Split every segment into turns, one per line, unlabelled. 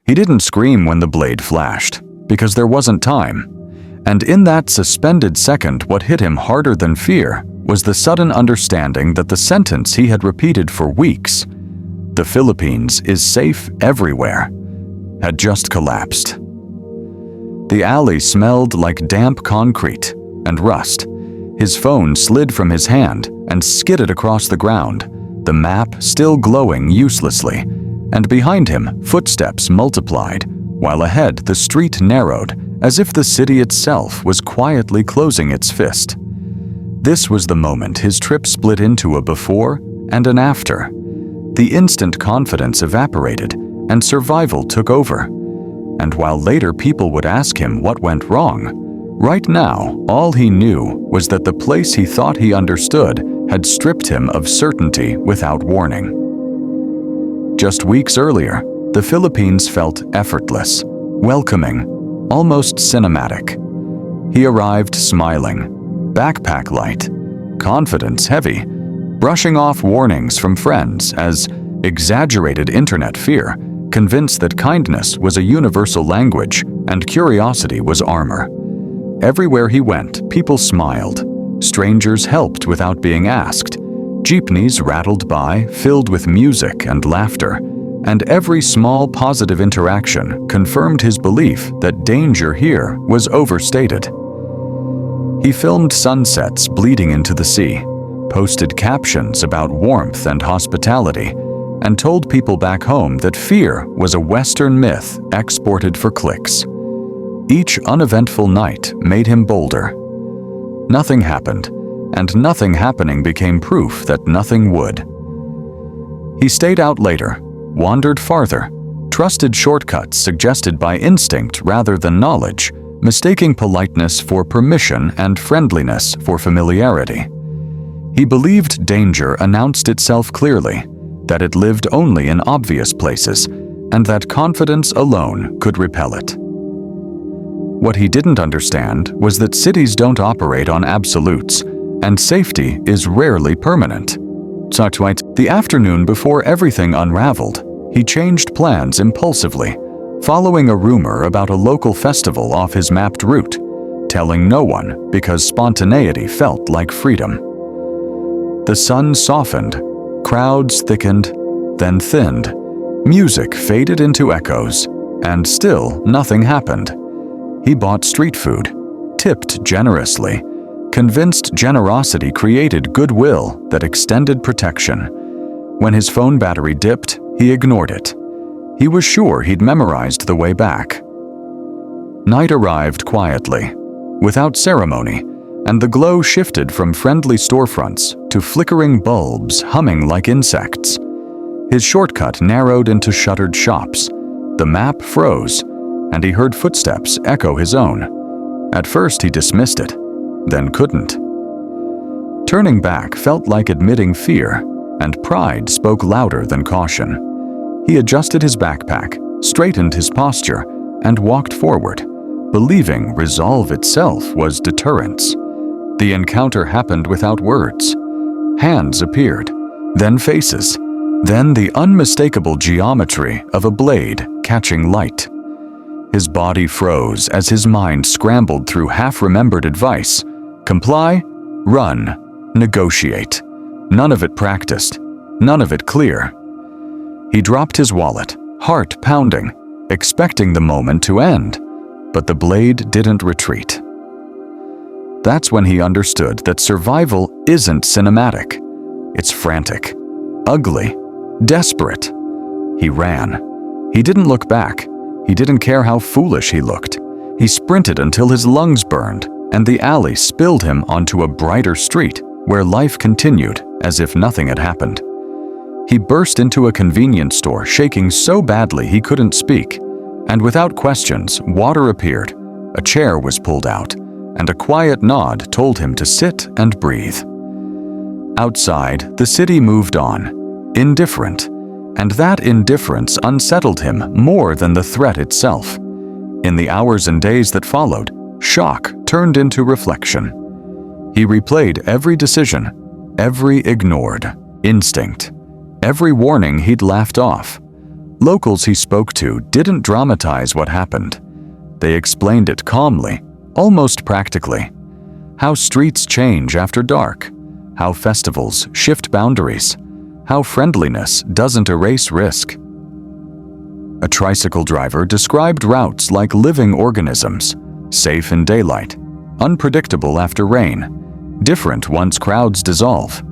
He didn't scream when the blade flashed, because there wasn't time. And in that suspended second, what hit him harder than fear was the sudden understanding that the sentence he had repeated for weeks, "The Philippines is safe everywhere," had just collapsed. The alley smelled like damp concrete and rust. His phone slid from his hand and skidded across the ground, the map still glowing uselessly, and behind him footsteps multiplied, while ahead the street narrowed as if the city itself was quietly closing its fist. This was the moment his trip split into a before and an after. The instant confidence evaporated and survival took over. And while later people would ask him what went wrong, right now all he knew was that the place he thought he understood had stripped him of certainty without warning. Just weeks earlier, the Philippines felt effortless, welcoming, almost cinematic. He arrived smiling, backpack light, confidence heavy, brushing off warnings from friends as exaggerated internet fear, convinced that kindness was a universal language and curiosity was armor. Everywhere he went, people smiled. Strangers helped without being asked. Jeepneys rattled by, filled with music and laughter. And every small positive interaction confirmed his belief that danger here was overstated. He filmed sunsets bleeding into the sea, posted captions about warmth and hospitality, and told people back home that fear was a Western myth exported for clicks. Each uneventful night made him bolder. Nothing happened, and nothing happening became proof that nothing would. He stayed out later, wandered farther, trusted shortcuts suggested by instinct rather than knowledge, mistaking politeness for permission and friendliness for familiarity. He believed danger announced itself clearly, that it lived only in obvious places, and that confidence alone could repel it. What he didn't understand was that cities don't operate on absolutes, and safety is rarely permanent. The afternoon before everything unraveled, he changed plans impulsively, following a rumor about a local festival off his mapped route, telling no one because spontaneity felt like freedom. The sun softened, crowds thickened, then thinned, music faded into echoes, and still nothing happened. He bought street food, tipped generously, convinced generosity created goodwill that extended protection. When his phone battery dipped, he ignored it. He was sure he'd memorized the way back. Night arrived quietly, without ceremony, and the glow shifted from friendly storefronts to flickering bulbs humming like insects. His shortcut narrowed into shuttered shops. The map froze, and he heard footsteps echo his own. At first he dismissed it, then couldn't. Turning back felt like admitting fear, and pride spoke louder than caution. He adjusted his backpack, straightened his posture, and walked forward, believing resolve itself was deterrence. The encounter happened without words. Hands appeared, then faces, then the unmistakable geometry of a blade catching light. His body froze as his mind scrambled through half-remembered advice. Comply, run, negotiate. None of it practiced, none of it clear. He dropped his wallet, heart pounding, expecting the moment to end, but the blade didn't retreat. That's when he understood that survival isn't cinematic. It's frantic, ugly, desperate. He ran. He didn't look back. He didn't care how foolish he looked. He sprinted until his lungs burned, and the alley spilled him onto a brighter street where life continued as if nothing had happened. He burst into a convenience store, shaking so badly he couldn't speak, and without questions, water appeared, a chair was pulled out, and a quiet nod told him to sit and breathe. Outside, the city moved on, indifferent, and that indifference unsettled him more than the threat itself. In the hours and days that followed, shock turned into reflection. He replayed every decision, every ignored instinct, every warning he'd laughed off. Locals he spoke to didn't dramatize what happened. They explained it calmly, almost practically. How streets change after dark, how festivals shift boundaries, how friendliness doesn't erase risk. A tricycle driver described routes like living organisms, safe in daylight, unpredictable after rain, different once crowds dissolve.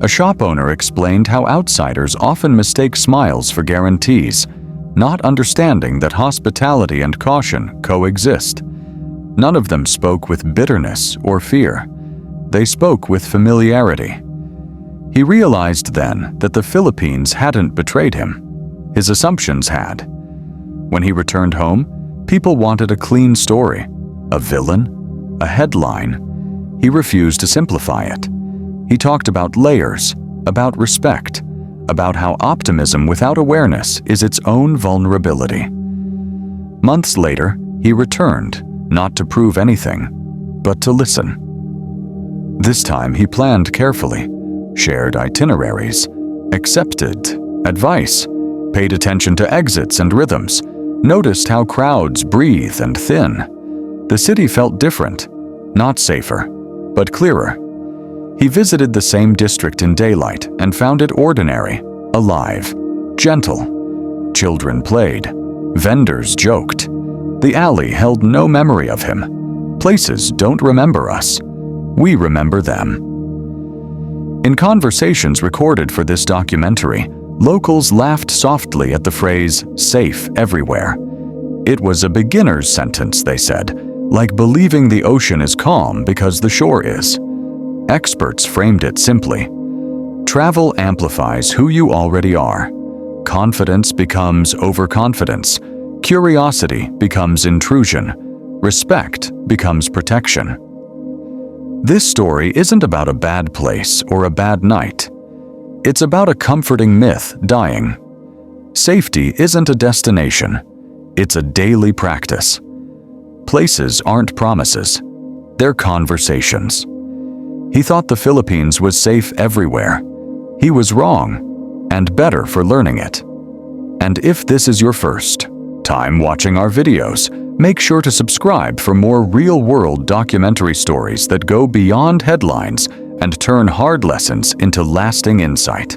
A shop owner explained how outsiders often mistake smiles for guarantees, not understanding that hospitality and caution coexist. None of them spoke with bitterness or fear. They spoke with familiarity. He realized then that the Philippines hadn't betrayed him. His assumptions had. When he returned home, people wanted a clean story, a villain, a headline. He refused to simplify it. He talked about layers, about respect, about how optimism without awareness is its own vulnerability. Months later, he returned, not to prove anything, but to listen. This time he planned carefully, shared itineraries, accepted advice, paid attention to exits and rhythms, noticed how crowds breathe and thin. The city felt different, not safer, but clearer. He visited the same district in daylight and found it ordinary, alive, gentle. Children played. Vendors joked. The alley held no memory of him. Places don't remember us. We remember them. In conversations recorded for this documentary, locals laughed softly at the phrase, "safe everywhere." It was a beginner's sentence, they said, like believing the ocean is calm because the shore is. Experts framed it simply. Travel amplifies who you already are. Confidence becomes overconfidence. Curiosity becomes intrusion. Respect becomes protection. This story isn't about a bad place or a bad night. It's about a comforting myth dying. Safety isn't a destination. It's a daily practice. Places aren't promises. They're conversations. He thought the Philippines was safe everywhere. He was wrong, and better for learning it. And if this is your first time watching our videos, make sure to subscribe for more real-world documentary stories that go beyond headlines and turn hard lessons into lasting insight.